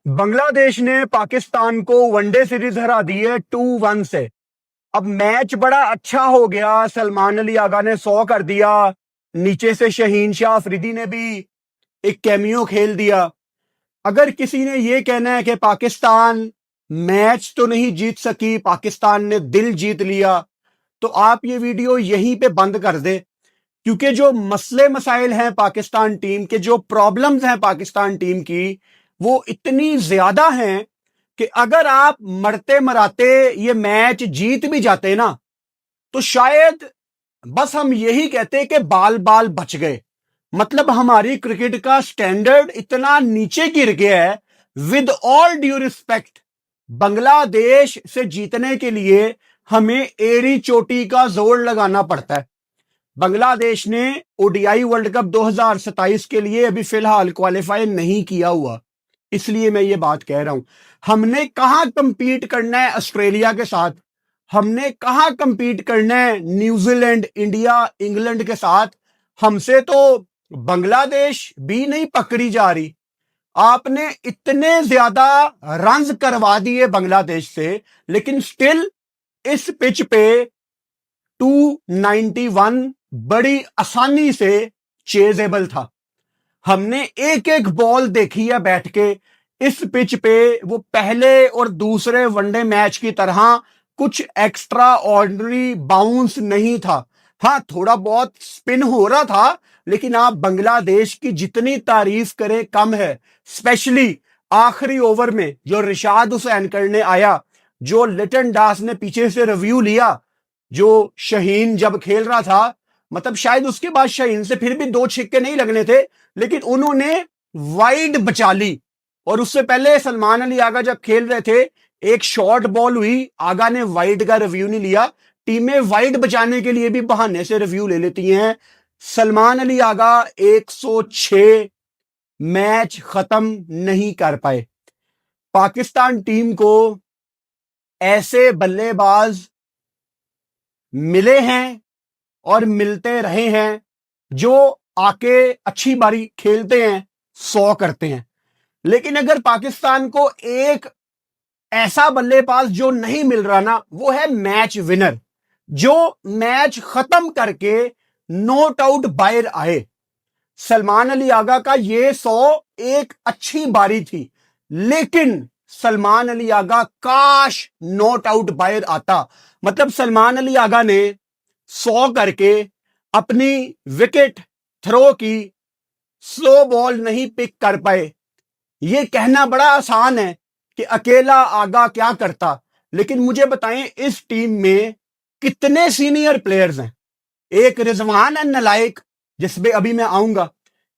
बांग्लादेश ने पाकिस्तान को one day series हरा दी है 2-1 से। अब मैच बड़ा अच्छा हो गया। सलमान अली आगा ने 100 कर दिया। नीचे से शहीन शाह अफरीदी ने भी एक कैमियो खेल दिया। अगर किसी ने यह कहना है कि पाकिस्तान मैच तो नहीं जीत सकी, पाकिस्तान ने दिल जीत लिया, तो आप ये वीडियो यहीं पे बंद कर दे। क्योंकि जो मसले मसाइल हैं पाकिस्तान टीम के, जो प्रॉब्लम्स हैं पाकिस्तान टीम की, वो इतनी ज्यादा हैं कि अगर आप मरते मराते ये मैच जीत भी जाते ना, तो शायद बस हम यही कहते कि बाल बाल बच गए। मतलब हमारी क्रिकेट का स्टैंडर्ड इतना नीचे गिर गया है। With all due respect, Bangladesh से जीतने के लिए हमें एड़ी चोटी का जोर लगाना पड़ता है। बांग्लादेश ने ओडीआई वर्ल्ड कप 2027 के लिए अभी फिलहाल क्वालिफाई नहीं किया हुआ, इसलिए मैं ये बात कह रहा हूं। हमने कहां कंपीट करना है ऑस्ट्रेलिया के साथ, हमने कहां कंपीट करना है न्यूजीलैंड, इंडिया, इंग्लैंड के साथ। हमसे तो बांग्लादेश भी नहीं पकड़ी जा रही। आपने इतने ज्यादा रन्स करवा दिए बांग्लादेश से, लेकिन स्टिल इस पिच पे 291 बड़ी आसानी से चेजेबल था। हमने एक एक बॉल देखी है बैठ के इस पिच पे। वो पहले और दूसरे वनडे मैच की तरह कुछ एक्स्ट्रा ऑर्डिनरी बाउंस नहीं था। हाँ, थोड़ा बहुत स्पिन हो रहा था, लेकिन आप बांग्लादेश की जितनी तारीफ करें कम है। स्पेशली आखिरी ओवर में जो रिशाद हुसैन करने आया, जो लिटन दास ने पीछे से रिव्यू लिया, जो शहीन जब खेल रहा था, मतलब शायद उसके बाद शहीन से फिर भी 2 छिक्के नहीं लगने थे, लेकिन उन्होंने वाइड बचा ली। और उससे पहले सलमान अली आगा जब खेल रहे थे, एक शॉर्ट बॉल हुई, आगा ने वाइड का रिव्यू नहीं लिया। टीमें वाइड बचाने के लिए भी बहाने से रिव्यू ले लेती हैं। सलमान अली आगा 106 मैच खत्म नहीं कर पाए। पाकिस्तान टीम को ऐसे बल्लेबाज मिले हैं और मिलते रहे हैं जो आके अच्छी बारी खेलते हैं, 100 करते हैं। लेकिन अगर पाकिस्तान को एक ऐसा बल्लेबाज जो नहीं मिल रहा ना, वो है मैच विनर, जो मैच खत्म करके नॉट आउट बाहर आए। सलमान अली आगा का ये 100 एक अच्छी बारी थी, लेकिन सलमान अली आगा काश नॉट आउट बाहर आता। मतलब सलमान अली आगा ने 100 करके अपनी विकेट थ्रो की, स्लो बॉल नहीं पिक कर पाए। यह कहना बड़ा आसान है कि अकेला आगा क्या करता, लेकिन मुझे बताएं इस टीम में कितने सीनियर प्लेयर्स हैं। एक रिजवान है नलायक, जिसमें अभी मैं आऊंगा,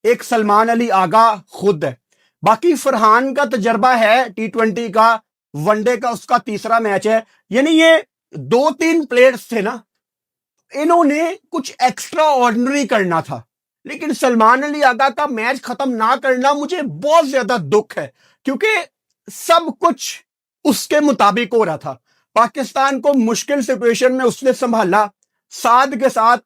एक सलमान अली आगा खुद है। बाकी फरहान का तजर्बा है T20 का, वनडे का उसका तीसरा मैच है। यानी ये 2-3 प्लेयर्स थे ना, इन्होंने कुछ एक्स्ट्रा ऑर्डिनरी करना था। लेकिन सलमान अली आगा का मैच खत्म ना करना मुझे बहुत ज्यादा दुख है, क्योंकि सब कुछ उसके मुताबिक हो रहा था। पाकिस्तान को मुश्किल सिचुएशन में उसने संभाला, साद के साथ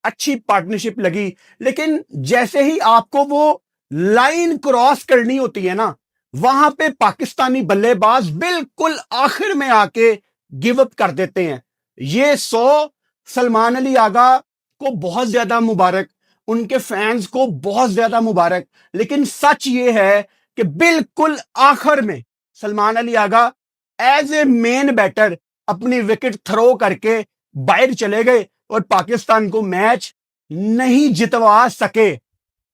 अच्छी पार्टनरशिप लगी। लेकिन जैसे ही आपको वो लाइन क्रॉस करनी होती है ना, वहां पे पाकिस्तानी बल्लेबाज बिल्कुल आखिर में आके गिव अप कर देते हैं। ये 100 सलमान अली आगा को बहुत ज्यादा मुबारक, उनके फैंस को बहुत ज्यादा मुबारक। लेकिन सच ये है कि बिल्कुल आखिर में Salman Ali Agha as a main batter अपनी विकेट थ्रो करके बाहर चले गए और पाकिस्तान को मैच नहीं जितवा सके।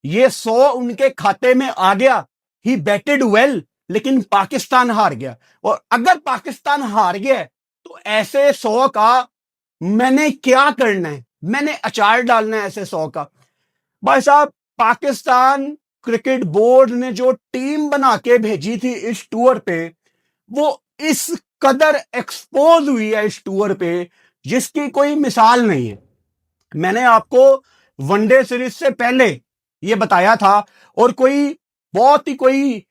ये 100 उनके खाते में आ गया। ही बैटेड वेल, लेकिन पाकिस्तान हार गया। और अगर पाकिस्तान हार गया तो ऐसे 100 का मैंने क्या करना है? मैंने अचार डालना है ऐसे 100 का। भाई साहब, पाकिस्तान क्रिकेट बोर्ड ने जो टीम बना के भेजी थी इस टूर पे, वो इस कदर एक्सपोज हुई है इस टूर पे, जिसकी कोई मिसाल नहीं है। मैंने आपको वनडे सीरीज से पहले ये बताया था, और कोई बहुत ही कोई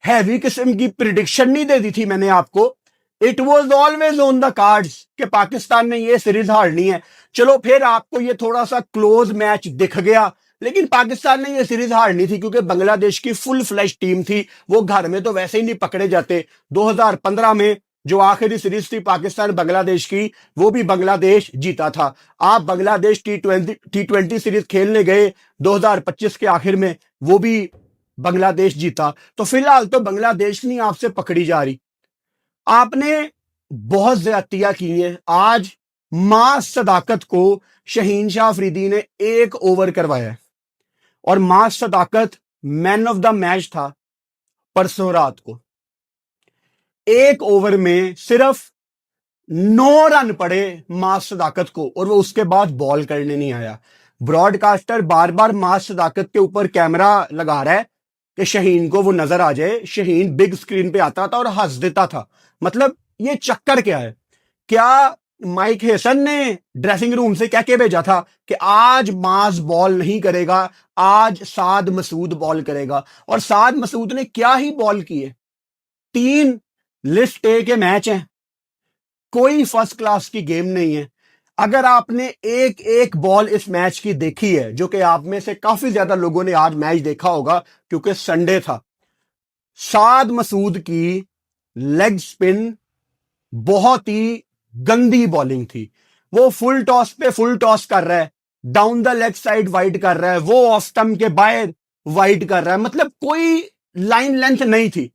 हैवी किस्म की प्रिडिक्शन नहीं दे दी थी मैंने आपको। It was always on the cards कि पाकिस्तान ने ये सीरीज हारनी है। चलो फिर आपको ये थोड़ा सा क्लोज मैच दिख गया, लेकिन पाकिस्तान ने ये सीरीज हारनी थी क्योंकि बांग्लादेश की फुल फ्लैश टीम थी। वो घर में तो वैसे ही नहीं पकड़े जाते। 2015 में जो आखिरी सीरीज थी पाकिस्तान बांग्लादेश की, वो भी बांग्लादेश जीता था। आप बांग्लादेश टी20 सीरीज खेलने गए 2025 के आखिर में, वो भी बांग्लादेश जीता। तो फिलहाल तो बांग्लादेश नहीं आपसे पकड़ी जा रही। आपने बहुत ज्यादतियां की है। आज मां सदाकत को शहीन शाह अफरीदी ने 1 ओवर करवाया है और मां सदाकत मैन ऑफ द मैच था परसों रात को। 1 ओवर में सिर्फ 9 रन पड़े मां सदाकत को और वो उसके बाद बॉल करने नहीं आया। ब्रॉडकास्टर बार बार मां सदाकत के ऊपर कैमरा लगा रहा है कि शहीन को वो नजर आ जाए। शहीन बिग स्क्रीन पे आता था और हंस देता था। मतलब ये चक्कर क्या है? क्या माइक हेसन ने ड्रेसिंग रूम से कह के भेजा था कि आज माज बॉल नहीं करेगा, आज साद मसूद बॉल करेगा? और साद मसूद ने क्या ही बॉल की है। 3 लिस्ट ए के मैच हैं, कोई फर्स्ट क्लास की गेम नहीं है। अगर आपने एक एक बॉल इस मैच की देखी है, जो कि आप में से काफी ज्यादा लोगों ने आज मैच देखा होगा क्योंकि संडे था, साद मसूद की लेग स्पिन बहुत ही गंदी बॉलिंग थी। वो फुल टॉस पे फुल टॉस कर रहा है, down the leg side wide कर रहा है, वो ऑफ स्टंप के बाहर वाइड कर रहा है। मतलब कोई लाइन लेंथ नहीं थी।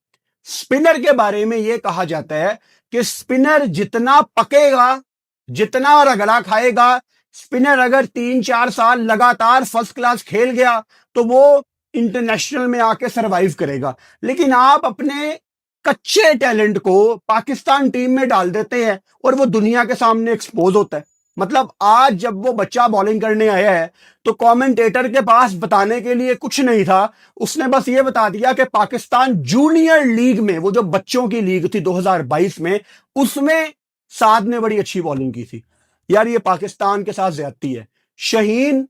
स्पिनर के बारे में यह कहा जाता है कि स्पिनर जितना पकेगा, जितना रगड़ा खाएगा, स्पिनर अगर 3-4 साल लगातार फर्स्ट क्लास खेल गया तो वो इंटरनेशनल में आके सरवाइव करेगा। लेकिन आप अपने कच्चे टैलेंट को पाकिस्तान टीम में डाल देते हैं और वो दुनिया के सामने एक्सपोज होता है। मतलब आज जब वो बच्चा बॉलिंग करने आया है तो कमेंटेटर के पास बताने के लिए कुछ नहीं था। उसने बस ये बता दिया कि पाकिस्तान जूनियर लीग में, वो जो बच्चों की लीग थी 2022 में, उसमें साद ने बड़ी अच्छी बॉलिंग की थी। यार ये पाकिस्तान के साथ ज्यादती है। शहीन,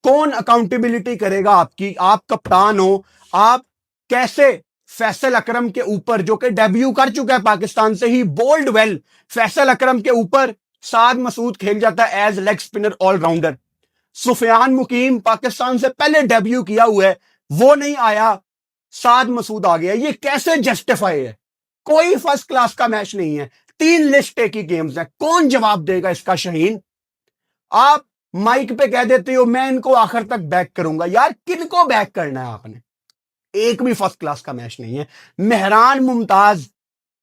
कौन अकाउंटेबिलिटी करेगा आपकी? आप कप्तान हो, आप कैसे फैसल अकरम के ऊपर, जो कि डेब्यू कर चुका है पाकिस्तान से ही, बोल्ड वेल, फैसल अकरम के ऊपर साद मसूद खेल जाता है as leg spinner allrounder. Sufiyan Muqeem Pakistan से पहले डेब्यू किया हुआ है, वो नहीं आया, साद मसूद आ गया। ये कैसे जस्टिफाई है? कोई फर्स्ट क्लास का मैच नहीं है, 3 लिस्ट ए की गेम्स है। कौन जवाब देगा इसका? शहीन, आप माइक पे कह देते हो मैं इनको आखिर तक बैक करूंगा। यार किनको बैक करना है आपने? एक भी फर्स्ट क्लास का मैच नहीं है। मेहरान मुमताज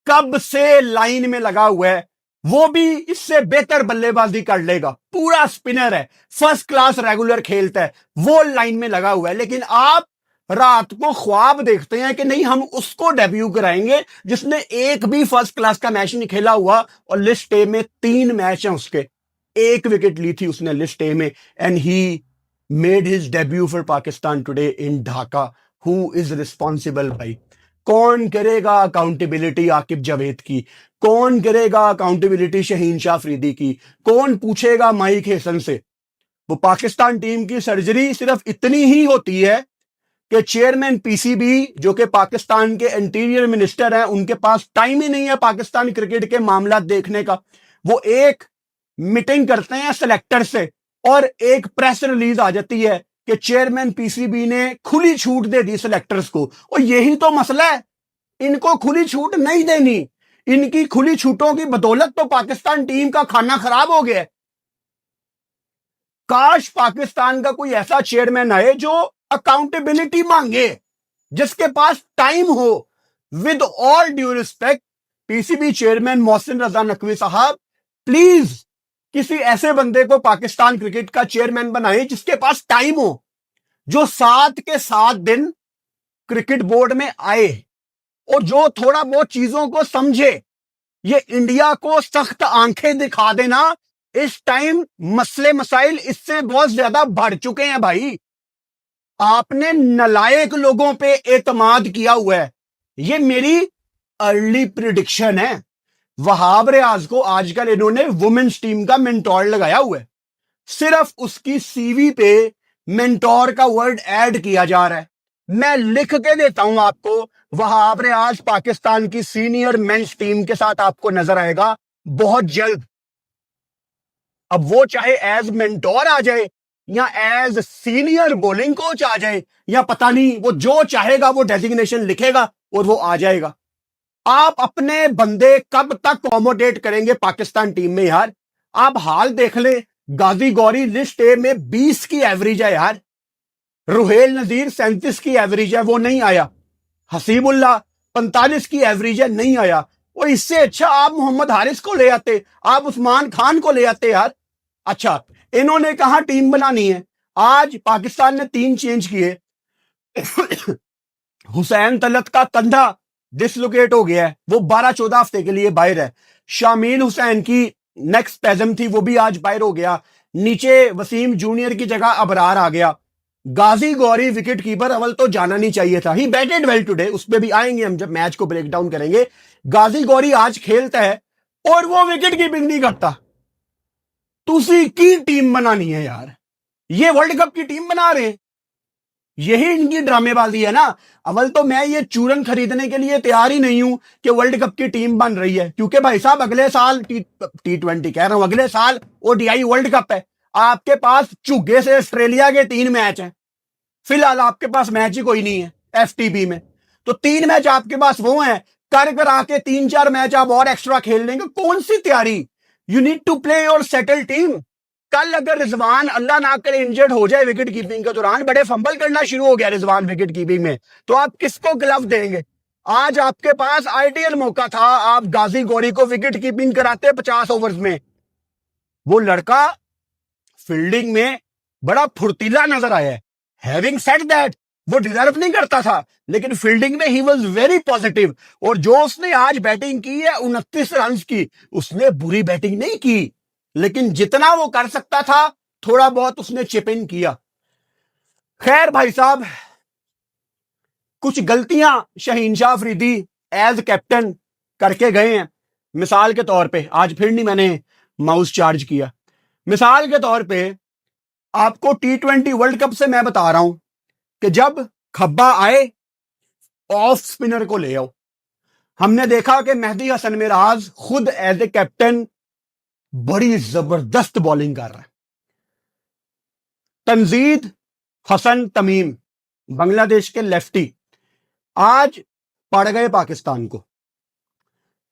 कब से लाइन में लगा हुआ है, वो भी इससे बेहतर बल्लेबाजी कर लेगा। पूरा स्पिनर है, फर्स्ट क्लास रेगुलर खेलता है, वो लाइन में लगा हुआ है। लेकिन आप रात को ख्वाब देखते हैं कि नहीं हम उसको डेब्यू कराएंगे जिसने एक भी फर्स्ट क्लास का मैच नहीं खेला हुआ। और लिस्ट ए में 3 मैच हैं उसके, 1 विकेट ली थी उसने लिस्ट ए में। And he made his debut for Pakistan today in Dhaka. Who is responsible भाई? कौन करेगा अकाउंटेबिलिटी आकिब जावेद की? कौन करेगा अकाउंटेबिलिटी शहीन शाह अफरीदी की? कौन पूछेगा माइक हेसन से? वो पाकिस्तान टीम की सर्जरी सिर्फ इतनी ही होती है कि चेयरमैन पीसीबी, जो कि पाकिस्तान के इंटीरियर मिनिस्टर हैं, उनके पास टाइम ही नहीं है पाकिस्तान क्रिकेट के मामला देखने का। वो एक मीटिंग करते हैं सेलेक्टर से और एक प्रेस रिलीज आ जाती है कि चेयरमैन पीसीबी ने खुली छूट दे दी सेलेक्टर्स को। और यही तो मसला है, इनको खुली छूट नहीं देनी। इनकी खुली छूटों की बदौलत तो पाकिस्तान टीम का खाना खराब हो गया। काश पाकिस्तान का कोई ऐसा चेयरमैन आए जो अकाउंटेबिलिटी मांगे, जिसके पास टाइम हो। With all due respect, PCB chairman Mohsin Raza Naqvi साहब, प्लीज किसी ऐसे बंदे को पाकिस्तान क्रिकेट का चेयरमैन बनाए जिसके पास टाइम हो, जो 7 के 7 दिन क्रिकेट बोर्ड में आए और जो थोड़ा बहुत चीजों को समझे। ये इंडिया को सख्त आंखें दिखा देना, इस टाइम मसले मसाइल इससे बहुत ज्यादा बढ़ चुके हैं भाई। आपने नलायक लोगों पे एतमाद किया हुआ है। ये मेरी अर्ली प्रिडिक्शन है। वहाब रियाज को आजकल इन्होंने वुमेन्स टीम का मेंटोर लगाया हुआ है। सिर्फ उसकी सीवी पे मेंटोर का वर्ड ऐड किया जा रहा है। मैं लिख के देता हूं आपको, वहाब रियाज पाकिस्तान की सीनियर मेंस टीम के साथ आपको नजर आएगा बहुत जल्द। अब वो चाहे एज मेंटोर आ जाए या एज सीनियर बॉलिंग कोच आ जाए, या पता नहीं वो जो चाहेगा वो डेजिग्नेशन लिखेगा और वो आ जाएगा। आप अपने बंदे कब तक कॉमोडेट करेंगे पाकिस्तान टीम में यार? आप हाल देख ले, गाजी गौरी लिस्ट ए में 20 की एवरेज है यार, रुहेल नजीर 37 की एवरेज है, वो नहीं आया। हसीबुल्ला 45 की एवरेज है, नहीं आया। और इससे अच्छा आप मोहम्मद हारिस को ले आते, आप उस्मान खान को ले आते यार। अच्छा, इन्होंने कहा टीम बनानी है, आज पाकिस्तान ने 3 चेंज किए। हुसैन तलत का कंधा डिसलोकेट हो गया है, वो 12-14 हफ्ते के लिए बाहर है। शामील हुसैन की नेक्स्ट पैजम थी, वो भी आज बाहर हो गया। नीचे वसीम जूनियर की जगह अबरार आ गया। गाजी गौरी विकेट कीपर अवल तो जाना नहीं चाहिए था, ही बैटेड वेल टुडे, उस पर भी आएंगे हम जब मैच को ब्रेक डाउन करेंगे। गाजी गौरी आज खेलता है और वो विकेट कीपिंग नहीं करता। तुसी की टीम बनानी है यार, ये वर्ल्ड कप की टीम बना रहे हैं, यही इनकी ड्रामेबाजी है ना। अवल तो मैं ये चूरन खरीदने के लिए तैयार ही नहीं हूं कि वर्ल्ड कप की टीम बन रही है, क्योंकि भाई साहब अगले साल टी20 कह रहा हूं, अगले साल ओडीआई वर्ल्ड कप है। आपके पास चुग्गे से ऑस्ट्रेलिया के 3 मैच हैं, फिलहाल आपके पास मैच ही कोई नहीं है एफटीबी में, तो 3 मैच आपके पास वो हैं, कर आके 3-4 मैच आप और एक्स्ट्रा खेल लेंगे। कौन सी तैयारी? You need to play your settle team. कल अगर रिजवान अल्लाह ना करे इंजर्ड हो जाए विकेट कीपिंग के दौरान, बड़े फंबल करना शुरू हो गया रिजवान विकेट कीपिंग में, तो आप किसको ग्लव देंगे? आज आपके पास आइडियल मौका था, आप गाजी गौरी को विकेट कीपिंग कराते 50 ओवर्स में। वो लड़का फील्डिंग में बड़ा फुर्तीला नजर आया है। हैविंग सेड दैट, वो डिजर्व नहीं करता था, लेकिन फील्डिंग में ही वॉज वेरी पॉजिटिव। और जो उसने आज बैटिंग की है 29 रन की, उसने बुरी बैटिंग नहीं की, लेकिन जितना वो कर सकता था थोड़ा बहुत उसने चिप इन किया। खैर भाई साहब, कुछ गलतियां शहीन शाह अफरीदी एज कैप्टन करके गए हैं। मिसाल के तौर पे, आज फिर नहीं मैंने माउस चार्ज किया, मिसाल के तौर पे आपको टी20 वर्ल्ड कप से मैं बता रहा हूं कि जब खब्बा आए ऑफ स्पिनर को ले आओ। हमने देखा कि मेहदी हसन मिराज खुद एज ए कैप्टन बड़ी जबरदस्त बॉलिंग कर रहा है। तंजीद हसन तमीम बांग्लादेश के लेफ्टी आज पड़ गए पाकिस्तान को,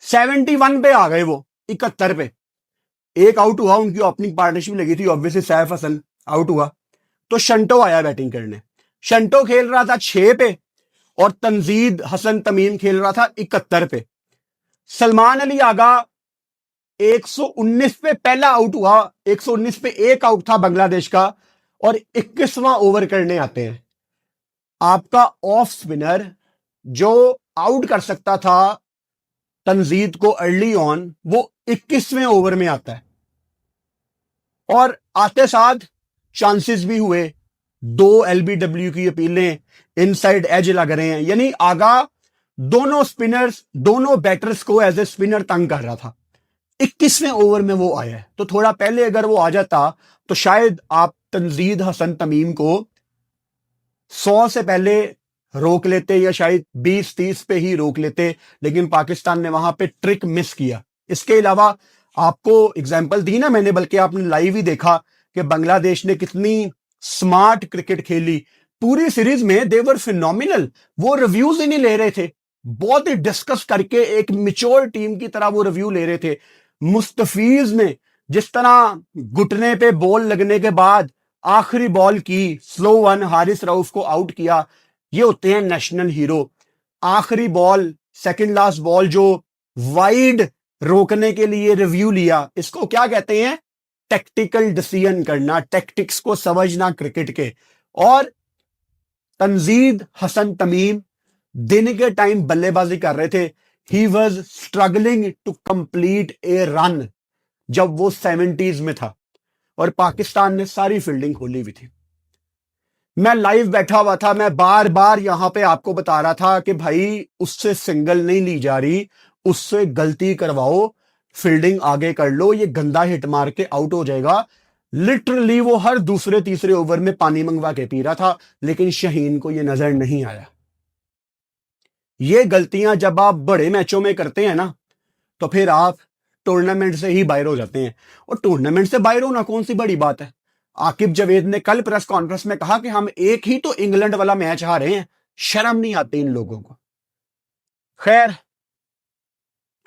71 पे आ गए, वो 71 पे। एक आउट हुआ, उनकी ओपनिंग पार्टनरशिप लगी थी, ऑब्वियसली सैफ हसन आउट हुआ, तो शंटो आया बैटिंग करने। शंटो खेल रहा था 6 पे और तंजीद हसन तमीम खेल रहा था 71 पे। सलमान अली आगा 119 पे पहला आउट हुआ, 119 पे एक आउट था बांग्लादेश का, और 21वां ओवर करने आते हैं। आपका ऑफ स्पिनर जो आउट कर सकता था तंजीद को अर्ली ऑन, वो 21वें ओवर में आता है। और आते साथ चांसेस भी हुए, 2 एलबीडब्ल्यू की अपीलें, इनसाइड एज लग रहे हैं, यानी आगा दोनों स्पिनर्स, दोनों बैटर्स को एज ए स्पिनर तंग कर रहा था। 21वें ओवर में वो आया है, तो थोड़ा पहले अगर वो आ जाता तो शायद आप तंजीद हसन तमीम को 100 से पहले रोक लेते, या शायद 20-30 पे ही रोक लेते, लेकिन पाकिस्तान ने वहां पे ट्रिक मिस किया। इसके अलावा आपको एग्जांपल दी ना मैंने, बल्कि आपने लाइव ही देखा कि बांग्लादेश ने कितनी स्मार्ट क्रिकेट खेली पूरी सीरीज में। देवर फिनोमिनल, वो रिव्यूज ही नहीं ले रहे थे, बहुत ही डिस्कस करके एक मिच्योर टीम की तरह वो रिव्यू ले रहे थे। मुस्तफीज ने जिस तरह घुटने पे बॉल लगने के बाद आखिरी बॉल की स्लो वन हारिस रऊफ को आउट किया, ये होते हैं नेशनल हीरो। आखिरी बॉल, सेकंड लास्ट बॉल जो वाइड रोकने के लिए रिव्यू लिया, इसको क्या कहते हैं? टैक्टिकल डिसीजन करना, टैक्टिक्स को समझना क्रिकेट के। और तंजीद हसन तमीम दिन के टाइम बल्लेबाजी कर रहे थे, he was struggling to complete a run जब वो 70s में था, और पाकिस्तान ने सारी फील्डिंग खोली हुई थी। मैं लाइव बैठा हुआ था, मैं बार बार यहां पे आपको बता रहा था कि भाई उससे सिंगल नहीं ली जा रही, उससे गलती करवाओ, फील्डिंग आगे कर लो, ये गंदा हिट मार के आउट हो जाएगा। लिटरली वो हर दूसरे तीसरे ओवर में पानी मंगवा के पी रहा था, लेकिन शहीन को ये नजर नहीं आया। ये गलतियां जब आप बड़े मैचों में करते हैं ना, तो फिर आप टूर्नामेंट से ही बाहर हो जाते हैं। और टूर्नामेंट से बाहर होना कौन सी बड़ी बात है? आकिब जावेद ने कल प्रेस कॉन्फ्रेंस में कहा कि हम एक ही तो इंग्लैंड वाला मैच हारे हैं, शर्म नहीं आती इन लोगों को। खैर,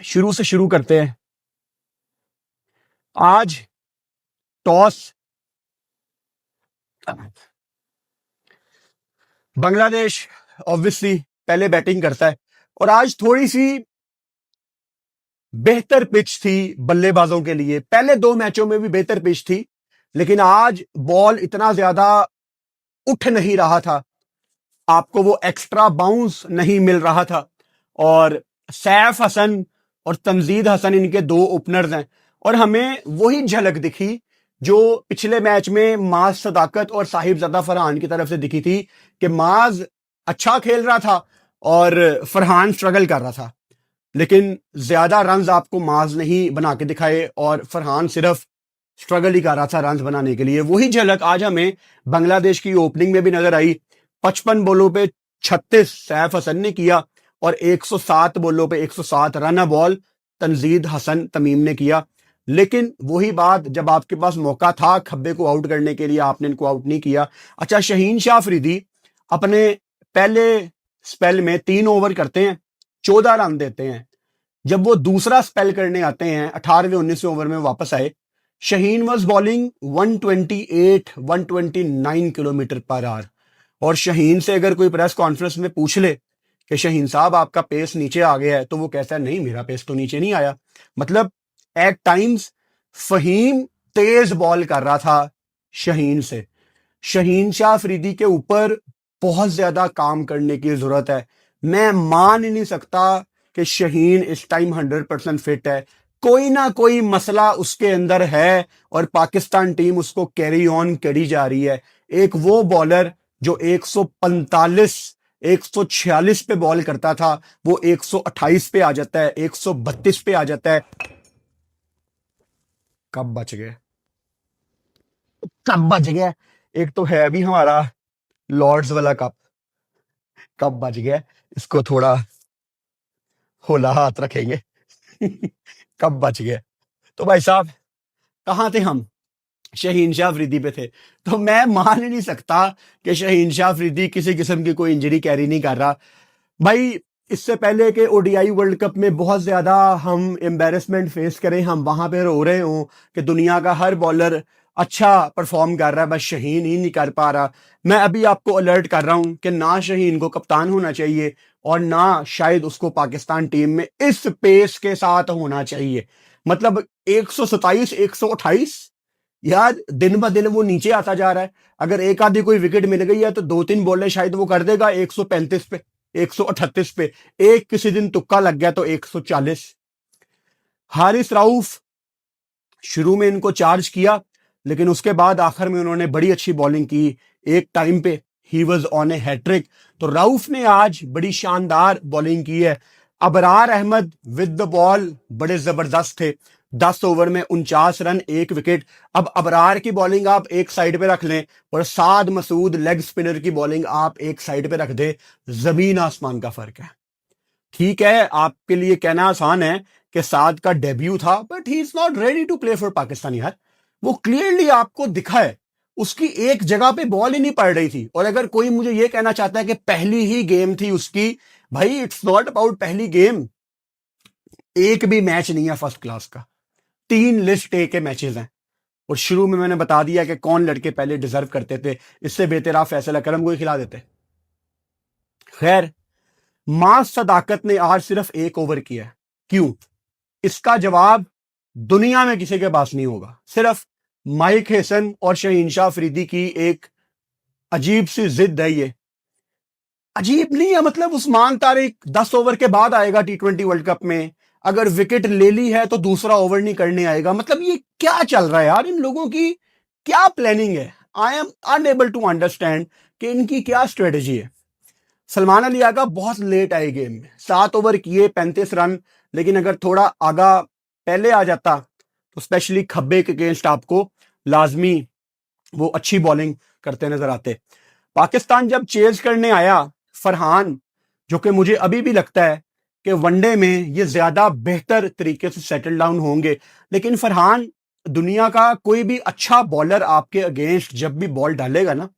शुरू से शुरू करते हैं। आज टॉस बांग्लादेश ऑब्वियसली पहले बैटिंग करता है, और आज थोड़ी सी बेहतर पिच थी बल्लेबाजों के लिए। पहले दो मैचों में भी बेहतर पिच थी, लेकिन आज बॉल इतना ज्यादा उठ नहीं रहा था, आपको वो एक्स्ट्रा बाउंस नहीं मिल रहा था। और सैफ हसन और तंजीद हसन इनके दो ओपनर्स हैं, और हमें वही झलक दिखी जो पिछले मैच में माज सदाकत और साहिबजादा फरहान की तरफ से दिखी थी, कि माज अच्छा खेल रहा था और फरहान स्ट्रगल कर रहा था, लेकिन ज्यादा रन्स आपको माज नहीं बना के दिखाए और फरहान सिर्फ स्ट्रगल ही कर रहा था रन्स बनाने के लिए। वही झलक आज हमें बांग्लादेश की ओपनिंग में भी नजर आई। 55 बॉलों पे 36 सैफ हसन ने किया और 107 बॉलों पे 107 रन बॉल तंजीद हसन तमीम ने किया। लेकिन वही बात, जब आपके पास मौका था खब्बे को आउट करने के लिए, आपने इनको आउट नहीं किया। अच्छा, शहीन शाह अफरीदी अपने पहले स्पेल में 3 ओवर करते हैं, 14 रन देते हैं। जब वो दूसरा स्पेल करने आते हैं 18वें 19वें ओवर में वापस आए, Shaheen was bowling 128 129 kilometre per hour. और शहीन से अगर कोई प्रेस कॉन्फ्रेंस में पूछ ले कि शहीन साहब आपका पेस नीचे आ गया है, तो वो कहता है नहीं, मेरा पेस तो नीचे नहीं आया। मतलब एट टाइम्स फहीम तेज बॉल कर रहा था शहीन से। शहीन शाह अफरीदी के ऊपर बहुत ज्यादा काम करने की जरूरत है। मैं मान ही नहीं सकता कि शहीन इस टाइम 100% फिट है। कोई ना कोई मसला उसके अंदर है और पाकिस्तान टीम उसको कैरी ऑन करी जा रही है। एक वो बॉलर जो 145 146 पे बॉल करता था, वो 128 पे आ जाता है, 132 पे आ जाता है। कब बच गए, कब बच गया। एक तो है भी हमारा लॉर्ड्स वाला कप, कब बच गया, इसको थोड़ा होला हाथ रखेंगे। कब बच गया। तो भाई साहब, कहां थे हम, शहीन शाह अफरीदी पे थे। तो मैं मान ही नहीं सकता कि शहीन शाह अफरीदी किसी किस्म की कोई इंजरी कैरी नहीं कर रहा। भाई, इससे पहले कि ओडीआई वर्ल्ड कप में बहुत ज्यादा हम एम्बेरसमेंट फेस करें, हम वहां पे रो रहे हों कि दुनिया का हर बॉलर अच्छा परफॉर्म कर रहा है, बस शहीन ही नहीं कर पा रहा। मैं अभी आपको अलर्ट कर रहा हूं कि ना शहीन को कप्तान होना चाहिए और ना शायद उसको पाकिस्तान टीम में इस पेस के साथ होना चाहिए। मतलब 127 128, यार दिन ब दिन वो नीचे आता जा रहा है। अगर एक आधी कोई विकेट मिल गई है तो 2-3 बॉलें शायद वो कर देगा 135 पे, 138 पे। एक किसी दिन तुक्का लग गया तो 140। हारिस राउफ शुरू में इनको चार्ज किया, लेकिन उसके बाद आखिर में उन्होंने बड़ी अच्छी बॉलिंग की। एक टाइम पे he was on a hat trick. तो राउफ ने आज बड़ी शानदार बॉलिंग की है। Abrar Ahmed with the ball बड़े जबरदस्त थे। 10 ओवर में 49 रन, 1 विकेट। अब अबरार की बॉलिंग आप एक साइड पे रख लें और साद मसूद लेग स्पिनर की बॉलिंग आप एक साइड पे रख दे, जमीन आसमान का फर्क है। ठीक है, आपके लिए कहना आसान है कि साद का डेब्यू था, but he is not ready to play for Pakistan. यार, वो क्लियरली आपको दिखा है, उसकी एक जगह पे बॉल ही नहीं पड़ रही थी। और अगर कोई मुझे ये कहना चाहता है कि पहली ही गेम थी उसकी, भाई इट्स नॉट अबाउट पहली गेम। एक भी मैच नहीं है फर्स्ट क्लास का, 3 लिस्ट ए के मैचेस हैं। और शुरू में मैंने बता दिया कि कौन लड़के पहले डिजर्व करते थे, इससे बेहतर आप फैसला करम को ही खिला देते। खैर, मास सदाकत ने आज सिर्फ 1 ओवर किया। क्यों? इसका जवाब दुनिया में किसी के पास नहीं होगा। सिर्फ माइक हेसन और शहीन शाह अफरीदी की एक अजीब सी जिद है। ये अजीब नहीं है, मतलब उस्मान तारिक 10 ओवर के बाद आएगा T20 वर्ल्ड कप में, अगर विकेट ले ली है तो दूसरा ओवर नहीं करने आएगा। मतलब ये क्या चल रहा है यार, इन लोगों की क्या प्लानिंग है। I am unable to understand कि इनकी क्या स्ट्रेटेजी है। सलमान अली आगा बहुत लेट आए गेम में, 7 ओवर किए 35 रन, लेकिन अगर थोड़ा आगा पहले आ जाता तो स्पेशली खब्बे के अगेंस्ट आपको लाजमी वो अच्छी बॉलिंग करते नजर आते। पाकिस्तान जब चेज करने आया, फरहान, जो कि मुझे अभी भी लगता है कि वनडे में ये ज्यादा बेहतर तरीके से सेटल डाउन होंगे, लेकिन फरहान दुनिया का कोई भी अच्छा बॉलर आपके अगेंस्ट जब भी बॉल डालेगा ना,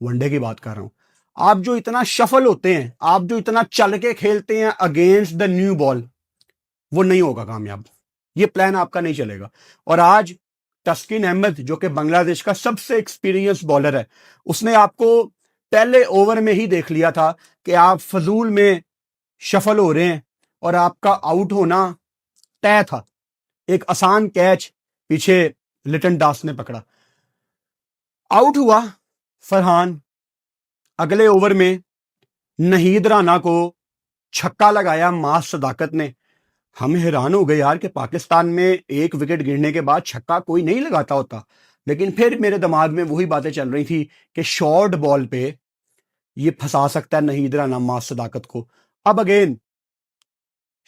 वनडे की बात कर रहा हूं, आप जो इतना शफल होते हैं, आप जो इतना चल के खेलते हैं अगेंस्ट द न्यू बॉल, वो नहीं होगा कामयाब। ये प्लान आपका नहीं चलेगा। और आज तस्किन अहमद जो कि बांग्लादेश का सबसे एक्सपीरियंस बॉलर है, उसने आपको पहले ओवर में ही देख लिया था कि आप फजूल में शफल हो रहे हैं और आपका आउट होना तय था। एक आसान कैच पीछे लिटन दास ने पकड़ा, आउट हुआ फरहान। अगले ओवर में नहीद राना को छक्का लगाया मास सदाकत ने। हम हैरान हो गए यार कि पाकिस्तान में एक विकेट गिरने के बाद छक्का कोई नहीं लगाता होता। लेकिन फिर मेरे दिमाग में वही बातें चल रही थी कि शॉर्ट बॉल पे ये फंसा सकता है नहीद राना मास सदाकत को। अब अगेन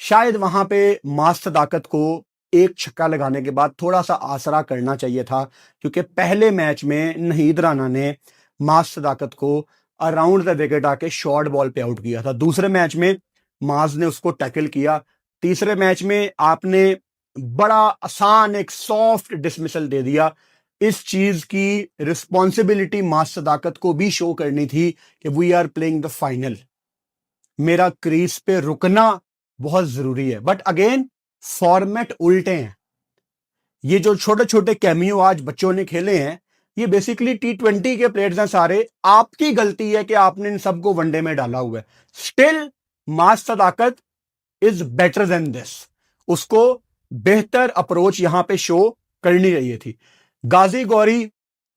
शायद वहां पे मास सदाकत को एक छक्का लगाने के बाद थोड़ा सा आसरा करना चाहिए था, क्योंकि पहले मैच में नहीद राना ने मास सदाकत को अराउंड द विकेट आके शॉर्ट बॉल पे आउट किया था। दूसरे मैच में माज ने उसको टैकल किया। तीसरे मैच में आपने बड़ा आसान एक सॉफ्ट डिसमिसल दे दिया। इस चीज की रिस्पॉन्सिबिलिटी मास सदाकत को भी शो करनी थी कि we are playing the final, मेरा क्रीज पे रुकना बहुत जरूरी है। बट अगेन फॉर्मेट उल्टे हैं। ये जो छोटे छोटे कैमियो आज बच्चों ने खेले हैं, ये बेसिकली T20 के प्लेयर्स हैं सारे। आपकी गलती है कि आपने इन सबको वनडे में डाला हुआ है। Still mass Sadaqat is better than this. उसको बेहतर अप्रोच यहां पे शो करनी चाहिए थी। गाजी गौरी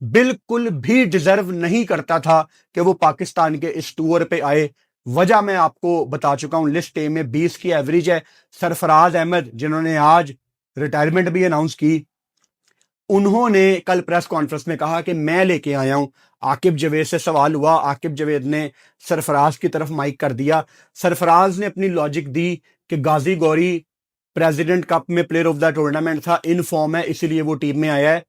बिल्कुल भी डिजर्व नहीं करता था कि वो पाकिस्तान के इस टूर पे आए। वजह मैं आपको बता चुका हूं, लिस्ट ए में 20 की एवरेज है। सरफराज अहमद जिन्होंने आज रिटायरमेंट भी अनाउंस की, उन्होंने कल प्रेस कॉन्फ्रेंस में कहा कि मैं लेके आया हूं। आकिब जवेद से सवाल हुआ, आकिब जवेद ने सरफराज की तरफ माइक कर दिया। सरफराज ने अपनी लॉजिक दी कि गाजी गौरी प्रेसिडेंट कप में प्लेयर ऑफ द टूर्नामेंट था, इन फॉर्म है, इसीलिए वो टीम में आया है।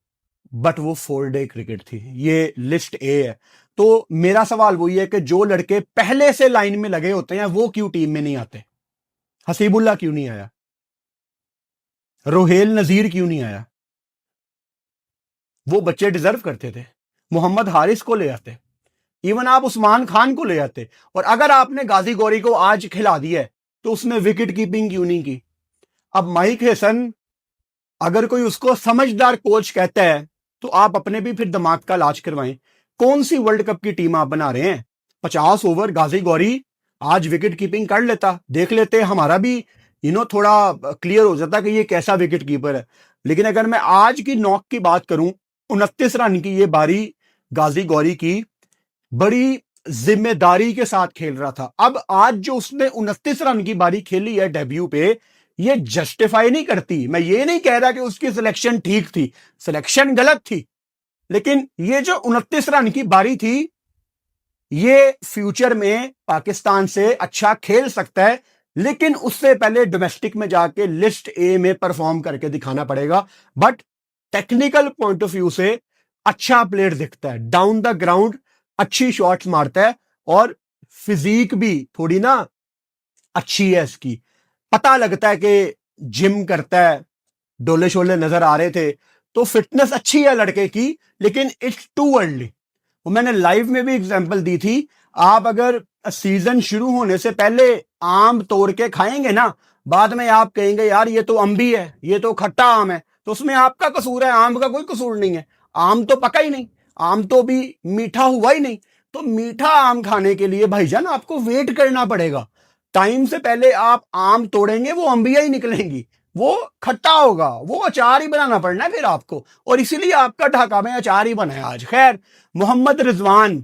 बट वो 4 डे क्रिकेट थी, ये लिस्ट ए है। तो मेरा सवाल वही है कि जो लड़के पहले से लाइन में लगे होते हैं वो क्यों टीम में नहीं आते? हसीबुल्ला क्यों नहीं आया? रोहेल नजीर क्यों नहीं आया? वो बच्चे डिजर्व करते थे। मोहम्मद हारिस को ले आते, इवन आप उस्मान खान को ले आते। और अगर आपने गाजी गौरी को आज खिला दिया है तो उसने विकेट कीपिंग क्यों नहीं की? अब माइक हैसन अगर कोई उसको समझदार कोच कहता है तो आप अपने भी फिर दिमाग का इलाज करवाएं। कौन सी वर्ल्ड कप की टीम आप बना रहे हैं? 50 ओवर गाजी गौरी आज विकेट कीपिंग कर लेता, देख लेते, हमारा भी थोड़ा क्लियर हो जाता कि ये कैसा विकेट कीपर है। लेकिन अगर मैं आज की नॉक की बात करूं, 29 रन की ये बारी गाजी गौरी की बड़ी जिम्मेदारी के साथ खेल रहा था। अब आज जो उसने 29 रन की बारी खेली है डेब्यू पे, ये जस्टिफाई नहीं करती। मैं ये नहीं कह रहा कि उसकी सिलेक्शन ठीक थी, सिलेक्शन गलत थी, लेकिन ये जो 29 रन की बारी थी, ये फ्यूचर में पाकिस्तान से अच्छा खेल सकता है। लेकिन उससे पहले डोमेस्टिक में जाके लिस्ट ए में परफॉर्म करके दिखाना पड़ेगा। But technical point of view से अच्छा प्लेयर दिखता है, डाउन द ग्राउंड अच्छी शॉट्स मारता है, और फिजिक भी थोड़ी ना अच्छी है इसकी। पता लगता है कि जिम करता है, डोले शोले नजर आ रहे थे, तो फिटनेस अच्छी है लड़के की। लेकिन इट्स टू अर्ली। वो मैंने लाइव में भी एग्जांपल दी थी। आप अगर सीजन शुरू होने से पहले आम तोड़ के खाएंगे ना, बाद में आप कहेंगे यार ये तो अम्बी है, ये तो खट्टा आम है, तो उसमें आपका कसूर है, आम का कोई कसूर नहीं है। आम तो पका ही नहीं, आम तो भी मीठा हुआ ही नहीं। तो मीठा आम खाने के लिए भाईजान आपको वेट करना पड़ेगा। टाइम से पहले आप आम तोड़ेंगे, वो अंबिया ही निकलेंगी, वो खट्टा होगा, वो अचार ही बनाना पड़ना है फिर आपको। और इसीलिए आपका ढाका में अचार ही बना है आज। खैर, मोहम्मद रिजवान,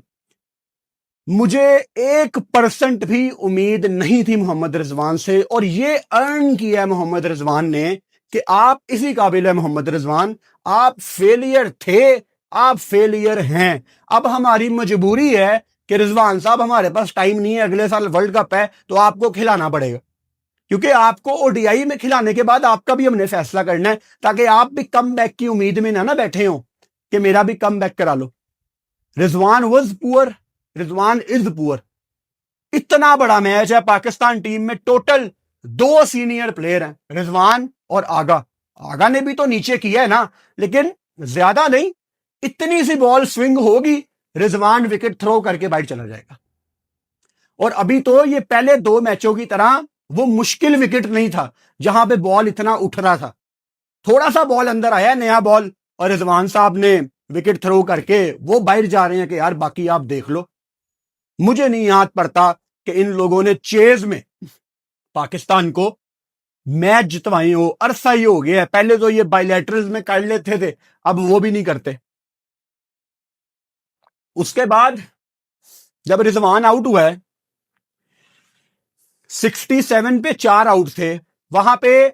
मुझे 1% भी उम्मीद नहीं थी मोहम्मद रिजवान से, और ये अर्न किया है मोहम्मद रिजवान ने कि आप इसी काबिल है। मोहम्मद रिजवान, आप फेलियर थे, आप फेलियर हैं। अब हमारी मजबूरी है कि रिजवान साहब हमारे पास टाइम नहीं है, अगले साल वर्ल्ड कप है तो आपको खिलाना पड़ेगा, क्योंकि आपको ओडीआई में खिलाने के बाद आपका भी हमने फैसला करना है, ताकि आप भी कम बैक की उम्मीद में ना बैठे हो कि मेरा भी कम बैक करा लो। Rizwan was poor, Rizwan is poor. इतना बड़ा मैच है, पाकिस्तान टीम में टोटल 2 सीनियर प्लेयर हैं, रिजवान और आगा। आगा ने भी तो नीचे किया है ना, लेकिन ज्यादा नहीं, इतनी सी बॉल स्विंग होगी, रिजवान विकेट थ्रो करके बाहर चला जाएगा। और अभी तो ये पहले 2 मैचों की तरह वो मुश्किल विकेट नहीं था जहां पे बॉल इतना उठ रहा था। थोड़ा सा बॉल अंदर आया, नया बॉल, और रिजवान साहब ने विकेट थ्रो करके वो बाहर जा रहे हैं कि यार बाकी आप देख लो। मुझे नहीं याद पड़ता कि इन लोगों ने चेज में पाकिस्तान को मैच जितवाई हो, अरसा ही हो गया है। पहले तो ये बायलैटरल्स में कर लेते थे, अब वो भी नहीं करते। उसके बाद जब रिजवान आउट हुआ है, 67 पे 4 आउट थे, वहां पे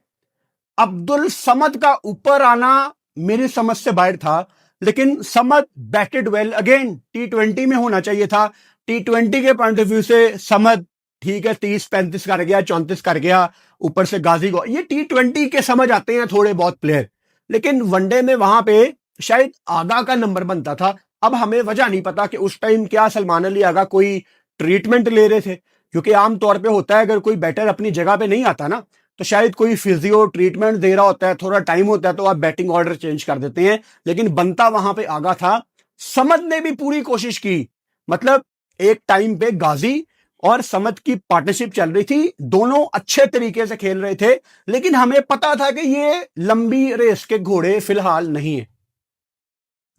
अब्दुल समद का ऊपर आना मेरी समझ से बाहर था, लेकिन Samad batted well. Again T20 में होना चाहिए था। T20 के पॉइंट ऑफ व्यू से समद ठीक है, 30-35 कर गया, 34 कर गया, ऊपर से गाजी को, ये T20 के समझ आते हैं थोड़े बहुत प्लेयर। लेकिन वनडे में वहां पे शायद आगा का नंबर बनता था। अब हमें वजह नहीं पता कि उस टाइम क्या सलमान अली आगा कोई ट्रीटमेंट ले रहे थे, क्योंकि आमतौर पे होता है अगर कोई बैटर अपनी जगह पे नहीं आता ना, तो शायद कोई फिजियो ट्रीटमेंट दे रहा होता है, थोड़ा टाइम होता है, तो आप बैटिंग ऑर्डर चेंज कर देते हैं। लेकिन बनता वहां पे आगा था। समद ने भी पूरी कोशिश की, मतलब एक टाइम पे गाजी और समद की पार्टनरशिप चल रही थी, दोनों अच्छे तरीके से खेल रहे थे, लेकिन हमें पता था कि ये लंबी रेस के घोड़े फिलहाल नहीं है।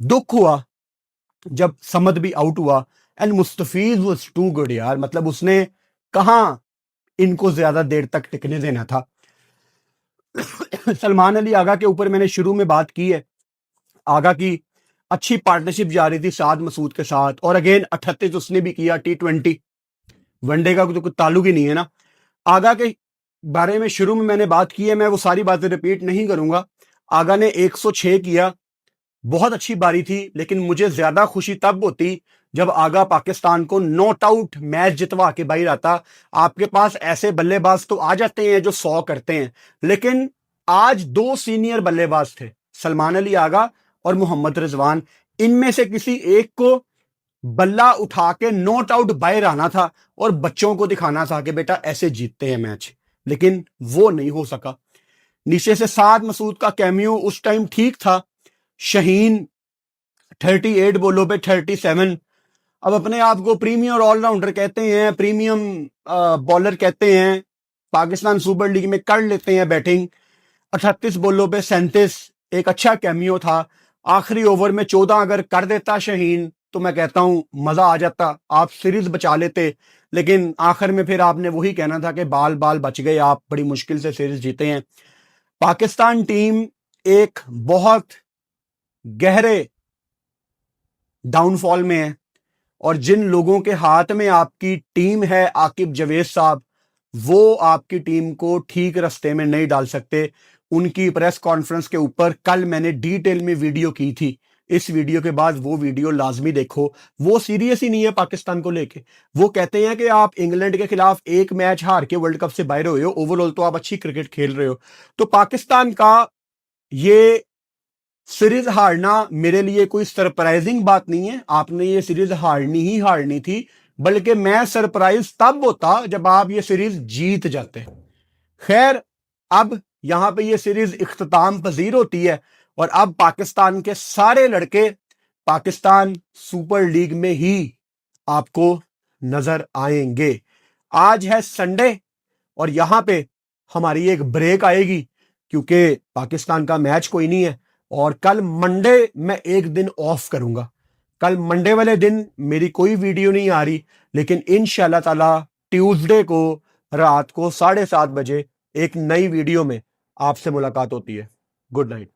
दुख हुआ जब समद भी आउट हुआ, and Mustafiz was too good यार, मतलब उसने कहां इनको ज्यादा देर तक टिकने देना था। सलमान अली आगा के ऊपर मैंने शुरू में बात की है, आगा की अच्छी पार्टनरशिप जा रही थी साद मसूद के साथ, और अगेन 38 उसने भी किया। T20 वनडे का तो कोई ताल्लुक ही नहीं है ना। आगा के बारे में शुरू में मैंने बात की है, मैं वो सारी बातें रिपीट नहीं करूंगा। आगा ने 106 किया, बहुत अच्छी बारी थी, लेकिन मुझे ज्यादा खुशी तब होती जब आगा पाकिस्तान को नॉट आउट मैच जितवा के बाहर आता। आपके पास ऐसे बल्लेबाज तो आ जाते हैं जो 100 करते हैं, लेकिन आज 2 सीनियर बल्लेबाज थे, सलमान अली आगा और मोहम्मद रिजवान। इनमें से किसी एक को बल्ला उठा के नॉट आउट बाहर आना था और बच्चों को दिखाना था कि बेटा ऐसे जीतते हैं मैच, लेकिन वो नहीं हो सका। नीचे से साद मसूद का कैमियो उस टाइम ठीक था। शहीन 38 बॉलों पे 37। अब अपने आप को प्रीमियर ऑलराउंडर कहते हैं, प्रीमियम बॉलर कहते हैं, पाकिस्तान सुपर लीग में कर लेते हैं बैटिंग। 38 बॉलों पे 37, एक अच्छा कैमियो था। आखिरी ओवर में 14 अगर कर देता शहीन तो मैं कहता हूं मजा आ जाता, आप सीरीज बचा लेते। लेकिन आखिर में फिर आपने वही कहना था कि बाल बाल बच गए, आप बड़ी मुश्किल से सीरीज जीते हैं। पाकिस्तान टीम एक बहुत गहरे डाउनफॉल में है, और जिन लोगों के हाथ में आपकी टीम है, आकिब जवेद साहब, वो आपकी टीम को ठीक रास्ते में नहीं डाल सकते। उनकी प्रेस कॉन्फ्रेंस के ऊपर कल मैंने डिटेल में वीडियो की थी, इस वीडियो के बाद वो वीडियो लाजमी देखो। वो सीरियस ही नहीं है पाकिस्तान को लेके। वो कहते हैं कि आप इंग्लैंड के खिलाफ एक मैच हार के वर्ल्ड कप से बाहर हुए हो, ओवरऑल तो आप अच्छी क्रिकेट खेल रहे हो। तो पाकिस्तान का ये सीरीज हारना मेरे लिए कोई सरप्राइजिंग बात नहीं है। आपने ये सीरीज हारनी ही हारनी थी, बल्कि मैं सरप्राइज तब होता जब आप ये सीरीज जीत जाते। खैर, अब यहां पे ये सीरीज इख्तिताम पजीर होती है, और अब पाकिस्तान के सारे लड़के पाकिस्तान सुपर लीग में ही आपको नजर आएंगे। आज है संडे, और यहां पे हमारी एक ब्रेक आएगी क्योंकि पाकिस्तान का मैच कोई नहीं है, और कल मंडे मैं एक दिन ऑफ करूंगा। कल मंडे वाले दिन मेरी कोई वीडियो नहीं आ रही, लेकिन इंशाल्लाह ताला ट्यूसडे को रात को 7:30 बजे एक नई वीडियो में आपसे मुलाकात होती है। Good night.